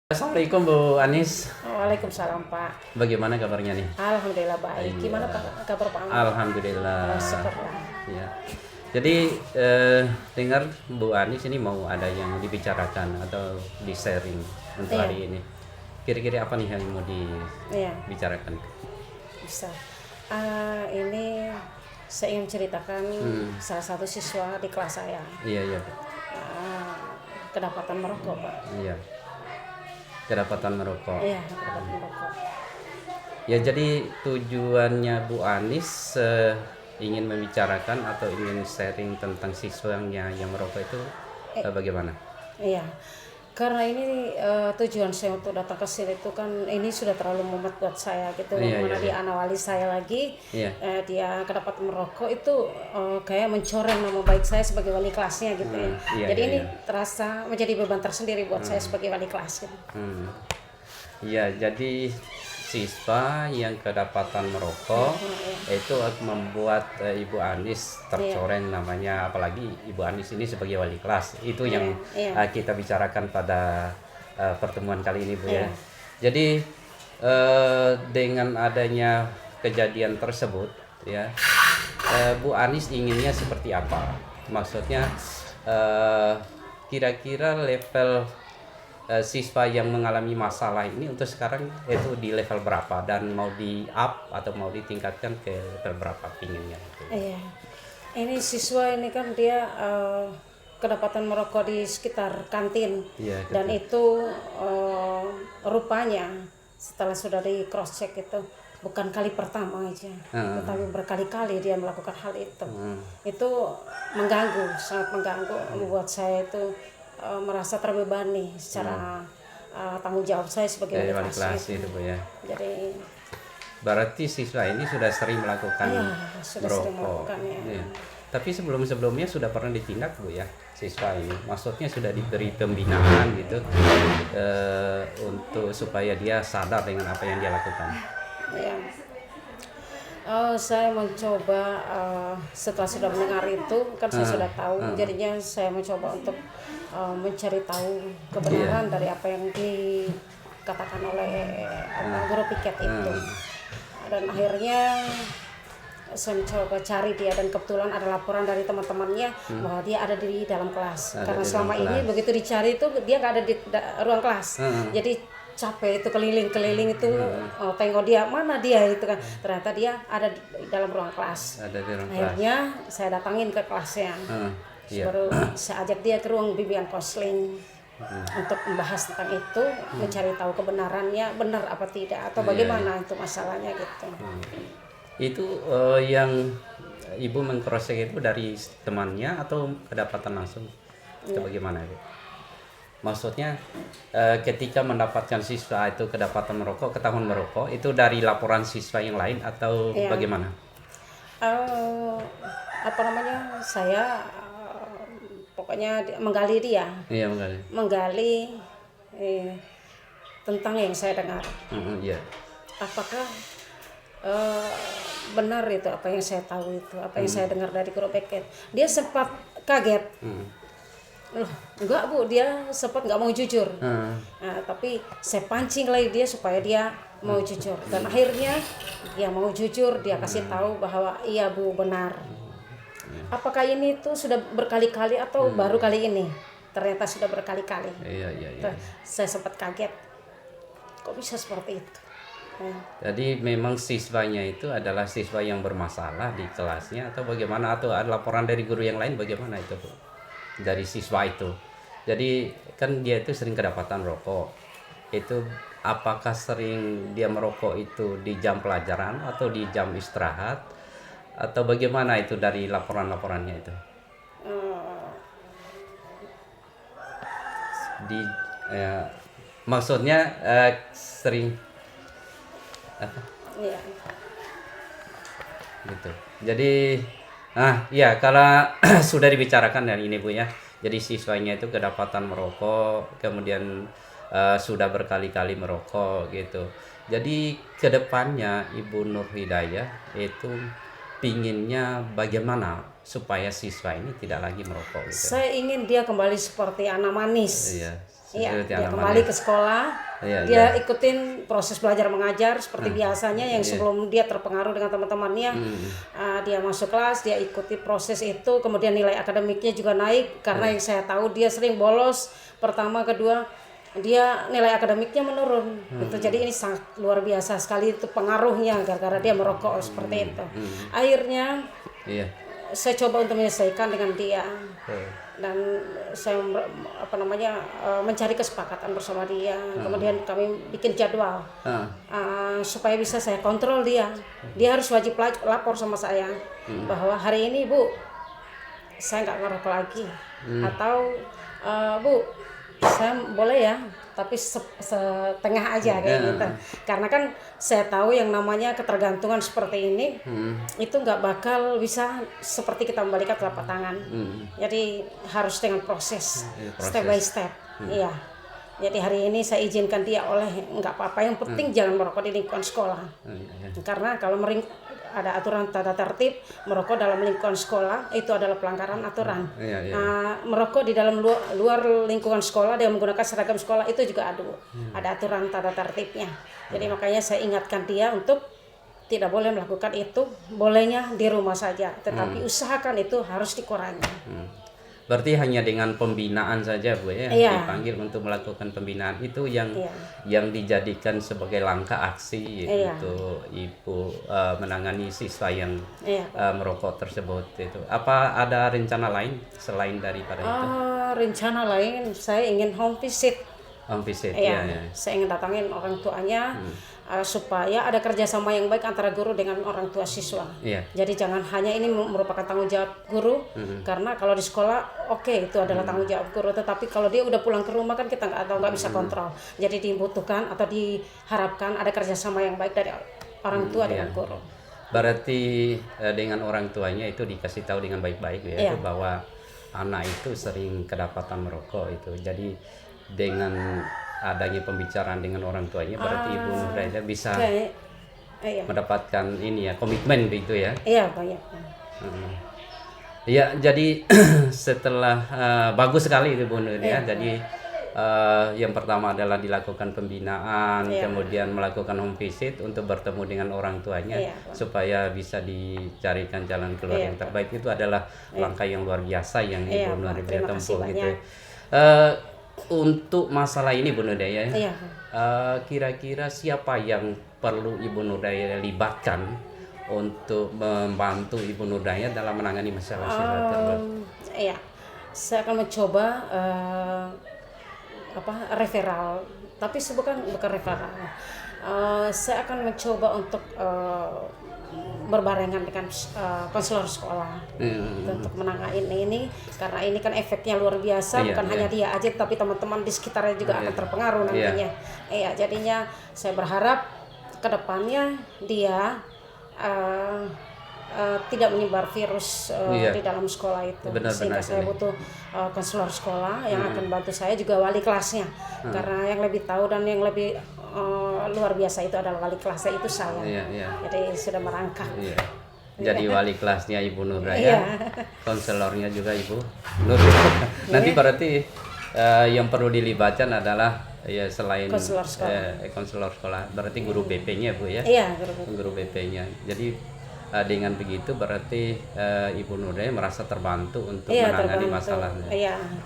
Assalamualaikum Bu Anis. Waalaikumsalam Pak. Bagaimana kabarnya nih? Alhamdulillah baik. Iya. Gimana Pak kabar Pak? Alhamdulillah. Syukurlah. Ya. Jadi dengar Bu Anis ini mau ada yang dibicarakan atau di sharing untuk Iya. hari ini. Kira-kira apa nih yang mau Iya, dibicarakan? bisa. Ini saya ingin ceritakan salah satu siswa di kelas saya Iya, iya. kedapatan merokok Pak. Iya. Kedapatan merokok. Iya, kedapatan merokok. Ya, jadi tujuannya Bu Anis ingin membicarakan atau ingin sharing tentang siswanya yang merokok itu bagaimana? Iya. Karena ini tujuan saya untuk datang ke sini itu kan ini sudah terlalu mumet buat saya gitu. Iya, Mana iya, dia anak wali saya lagi, Iya. dia kedapatan merokok itu kayak mencoreng nama baik saya sebagai wali kelasnya gitu ya. Iya, Jadi iya, ini iya. terasa menjadi beban tersendiri buat saya sebagai wali kelas gitu. Ya, jadi siswa yang kedapatan merokok itu membuat Ibu Anis tercoreng namanya, apalagi Ibu Anis ini sebagai wali kelas. Itu yang Iya. kita bicarakan pada pertemuan kali ini, Bu ya. Iya. Jadi dengan adanya kejadian tersebut ya, Bu Anis inginnya seperti apa? Maksudnya kira-kira level siswa yang mengalami masalah ini untuk sekarang itu di level berapa dan mau di up atau mau ditingkatkan ke level berapa pinginnya gitu. Iya. Ini siswa ini kan dia kedapatan merokok di sekitar kantin. Iya, Dan itu rupanya setelah sudah di cross check itu bukan kali pertama aja, tetapi berkali-kali dia melakukan hal itu. Itu mengganggu, sangat mengganggu, membuat saya itu merasa terbebani secara tanggung jawab saya sebagai Dari wali wali kelas kelas itu, Bu ya. Jadi Berarti siswa ini sudah sering melakukan iya, sudah sering merokok. melakukannya. Iya. Tapi sebelum-sebelumnya sudah pernah ditindak, Bu ya, siswa ini. Maksudnya sudah diberi pembinaan gitu untuk supaya dia sadar dengan apa yang dia lakukan. Ya. Saya mencoba setelah sudah mendengar itu kan saya sudah tahu, jadinya saya mencoba untuk mencari tahu kebenaran dari apa yang dikatakan oleh guru piket itu. Dan akhirnya saya mencoba cari dia dan kebetulan ada laporan dari teman-temannya bahwa dia ada di dalam kelas. Karena di selama dalam ini kelas. begitu dicari itu dia nggak ada di ruang kelas. Jadi capek itu keliling-keliling itu tengok dia mana dia itu kan, ternyata dia ada di dalam ruang kelas. Ada di ruang kelas. Akhirnya saya datangin ke kelasnya. Iya. Baru saya ajak dia ke ruang bimbingan konseling untuk membahas tentang itu, mencari tahu kebenarannya benar apa tidak atau bagaimana itu masalahnya gitu. Itu yang Ibu meng-cross check itu dari temannya atau kedapatan langsung? Itu bagaimana itu? Maksudnya ketika mendapatkan siswa itu kedapatan merokok, ketahuan merokok, itu dari laporan siswa yang lain atau Iya. bagaimana? Apa namanya, saya pokoknya menggali dia, Iya, menggali. menggali tentang yang saya dengar. Iya. Apakah benar itu apa yang saya tahu itu, apa yang saya dengar dari guru piket? Dia sempat kaget. Loh, enggak Bu, dia sempat nggak mau jujur. Nah, tapi saya pancing lagi dia supaya dia mau jujur. Dan akhirnya dia mau jujur, dia kasih tahu bahwa iya Bu, benar. Apakah ini tuh sudah berkali-kali atau baru kali ini? Ternyata sudah berkali-kali. Iya. Saya sempat kaget. Kok bisa seperti itu? Jadi memang siswanya itu adalah siswa yang bermasalah di kelasnya atau bagaimana, atau ada laporan dari guru yang lain bagaimana itu, Bu? Dari siswa itu. Jadi kan dia itu sering kedapatan rokok. Itu apakah sering dia merokok itu di jam pelajaran atau di jam istirahat atau bagaimana itu dari laporan-laporannya itu? Di maksudnya sering apa? Iya. Gitu. Jadi ya kalau sudah dibicarakan dari ini, Bu ya. Jadi siswanya itu kedapatan merokok, kemudian sudah berkali-kali merokok gitu. Jadi kedepannya Ibu Nur Hidayah itu pinginnya bagaimana supaya siswa ini tidak lagi merokok gitu. Saya ingin dia kembali seperti anak manis. Iya, Iya, Seperti dia anak kembali ya. ke sekolah, Iya, dia ikutin proses belajar mengajar seperti biasanya yang Iya. sebelum dia terpengaruh dengan teman-temannya. Dia masuk kelas, dia ikuti proses itu, kemudian nilai akademiknya juga naik karena yang saya tahu dia sering bolos pertama, kedua dia nilai akademiknya menurun. Gitu. Jadi ini sangat luar biasa sekali itu pengaruhnya gara-gara dia merokok seperti itu. Akhirnya Iya. saya coba untuk menyelesaikan dengan dia Oh. dan saya mencari kesepakatan bersama dia. Kemudian kami bikin jadwal supaya bisa saya kontrol dia. Dia harus wajib lapor sama saya bahwa hari ini Bu saya nggak ngerokok lagi, atau Bu saya boleh ya tapi setengah aja kayak gitu. Karena kan saya tahu yang namanya ketergantungan seperti ini itu nggak bakal bisa seperti kita membalikan telapak tangan. Jadi harus dengan proses, step by step. Iya. Jadi hari ini saya izinkan dia nggak apa-apa, yang penting jangan merokok di lingkungan sekolah. Karena kalau ada aturan tata tertib, merokok dalam lingkungan sekolah itu adalah pelanggaran aturan. Merokok di dalam luar lingkungan sekolah dengan menggunakan seragam sekolah itu juga ada aturan tata tertibnya. Jadi makanya saya ingatkan dia untuk tidak boleh melakukan itu, bolehnya di rumah saja, tetapi usahakan itu harus dikurangi. Berarti hanya dengan pembinaan saja Bu ya, dipanggil untuk melakukan pembinaan itu yang dijadikan sebagai langkah aksi untuk Ibu menangani siswa yang merokok tersebut itu. Apa ada rencana lain selain daripada itu? Rencana lain saya ingin home visit. Home visit ya. Saya ingin datangin orang tuanya supaya ada kerjasama yang baik antara guru dengan orang tua siswa. Jadi jangan hanya ini merupakan tanggung jawab guru, karena kalau di sekolah itu adalah tanggung jawab guru, tetapi kalau dia udah pulang ke rumah kan kita nggak bisa kontrol. Jadi dibutuhkan atau diharapkan ada kerjasama yang baik dari orang tua dengan guru. Berarti dengan orang tuanya itu dikasih tahu dengan baik-baik ya, bahwa anak itu sering kedapatan merokok itu. Jadi dengan adanya pembicaraan dengan orang tuanya, berarti Ibu Nurhaidah bisa mendapatkan komitmen begitu ya. Iya, banyak. Ya, jadi setelah bagus sekali itu Bu Nurhaidah. Jadi yang pertama adalah dilakukan pembinaan, kemudian melakukan home visit untuk bertemu dengan orang tuanya supaya bisa dicarikan jalan keluar yang terbaik. Itu adalah langkah yang luar biasa yang Ibu Nurhaidah tempuh gitu. Untuk masalah ini Bu Nurhaidah kira-kira siapa yang perlu Ibu Nurhaidah libatkan untuk membantu Ibu Nurhaidah dalam menangani masalah tersebut? Saya akan mencoba referral, tapi bukan referral. Saya akan mencoba untuk berbarengan dengan konselor sekolah untuk menangani ini, karena ini kan efeknya luar biasa, bukan hanya dia aja tapi teman-teman di sekitarnya juga akan terpengaruh nantinya. Jadinya saya berharap kedepannya dia tidak menyebar virus di dalam sekolah itu. Sehingga saya butuh konselor sekolah yang akan bantu saya, juga wali kelasnya, karena yang lebih tahu dan yang lebih luar biasa itu adalah wali kelasnya itu saya. Jadi sudah merangkak. Jadi wali kelasnya Ibu Nurhaidah, konselornya juga Ibu Nurhaidah. Nanti berarti yang perlu dilibatkan adalah selain konselor sekolah, berarti guru BP-nya Bu ya. Guru BP-nya. Jadi dengan begitu berarti Ibu Nurhaidah merasa terbantu untuk menangani masalahnya.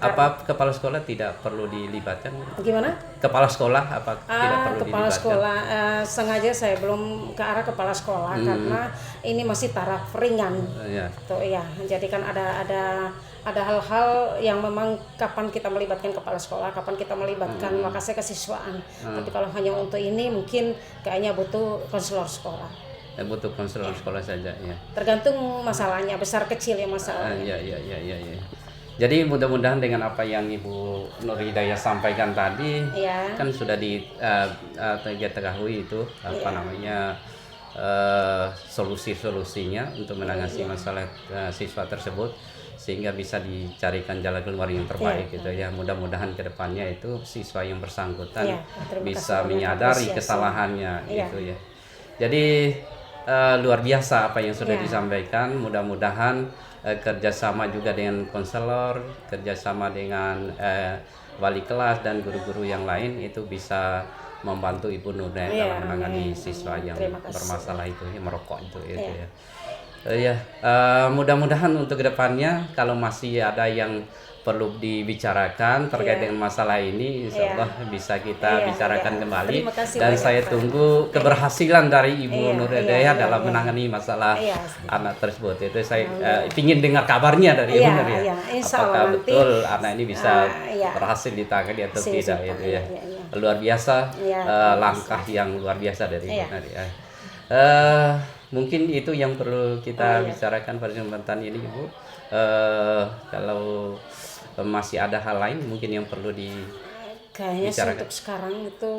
Apa kepala sekolah tidak perlu dilibatkan? Gimana? Kepala sekolah apa tidak perlu kepala dilibatkan? Sekolah sengaja saya belum ke arah kepala sekolah karena ini masih taraf ringan. Jadi kan ada hal-hal yang memang kapan kita melibatkan kepala sekolah, kapan kita melibatkan wakasek kesiswaan. Tapi kalau hanya untuk ini mungkin kayaknya butuh konselor sekolah. Butuh konselor sekolah saja ya. Tergantung masalahnya, besar kecil ya masalahnya. Jadi mudah-mudahan dengan apa yang Ibu Nurhaidah sampaikan tadi kan sudah diketahui itu namanya solusi-solusinya untuk menangani masalah siswa tersebut, sehingga bisa dicarikan jalan keluar yang terbaik gitu ya. Mudah-mudahan kedepannya itu siswa yang bersangkutan bisa menyadari kesalahannya gitu ya. Jadi luar biasa apa yang sudah disampaikan. Mudah-mudahan kerjasama juga dengan konselor, kerjasama dengan wali kelas dan guru-guru yang lain itu bisa membantu Ibu Nurda dalam menangani siswa yang bermasalah itu, yang merokok itu ya. Mudah-mudahan untuk kedepannya kalau masih ada yang perlu dibicarakan terkait dengan masalah ini, insya Allah bisa kita bicarakan kembali. Dan saya tunggu keberhasilan dari Ibu Nurhidayah dalam menangani masalah anak tersebut. Itu saya ingin dengar kabarnya dari Ibu Nurhidayah. Apakah betul anak ini bisa berhasil ditangani atau tidak itu ya. Luar biasa, langkah yang luar biasa dari Ibu Nurhidayah. Mungkin itu yang perlu kita bicarakan pada kesempatan ini, Ibu. Kalau masih ada hal lain mungkin yang perlu kayaknya sih untuk sekarang itu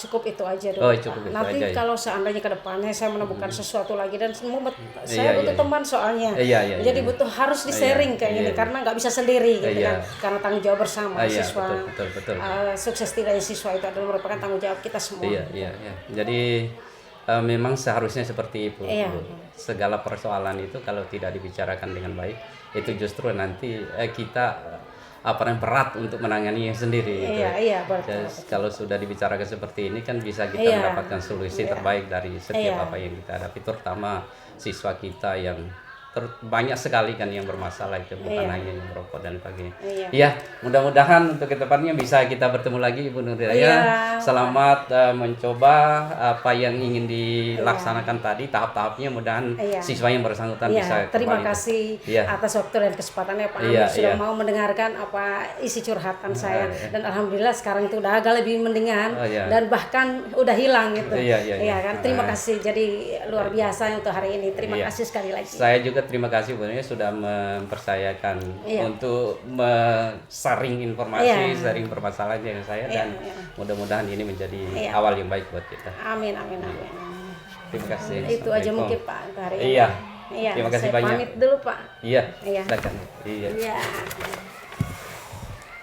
cukup itu aja dulu. Nanti kalau seandainya ke depannya saya menemukan sesuatu lagi dan saya butuh teman soalnya. Jadi butuh harus di-sharing kayak gini karena nggak bisa sendiri gitu kan. Karena tanggung jawab bersama siswa. Betul. Sukses tidaknya siswa itu adalah merupakan tanggung jawab kita semua. Jadi memang seharusnya seperti itu. Segala persoalan itu kalau tidak dibicarakan dengan baik, itu justru nanti kita berat untuk menanganinya sendiri. Betul. Kalau sudah dibicarakan seperti ini kan bisa kita mendapatkan solusi terbaik dari setiap apa yang kita hadapi, terutama siswa kita yang banyak sekali kan yang bermasalah itu, bukan hanya yang merokok dan sebagainya. Mudah-mudahan untuk kedepannya bisa kita bertemu lagi Ibu Nurhidayah. Selamat mencoba apa yang ingin dilaksanakan tadi tahap-tahapnya. Mudahan siswa yang bersangkutan bisa kembali. Terima kasih atas waktu dan kesempatannya Pak Amir sudah mau mendengarkan apa isi curhatan saya dan alhamdulillah sekarang itu udah agak lebih mendingan dan bahkan udah hilang gitu. Terima kasih, jadi luar biasa untuk hari ini. Terima kasih sekali lagi. Saya juga terima kasih Bu Nurhidayah sudah mempercayakan untuk sharing informasi, sharing permasalahan yang saya dan mudah-mudahan ini menjadi awal yang baik buat kita. Amin. Terima kasih. Itu aja mungkin Pak untuk hari ini. Terima kasih saya banyak. Pamit dulu Pak. Silakan.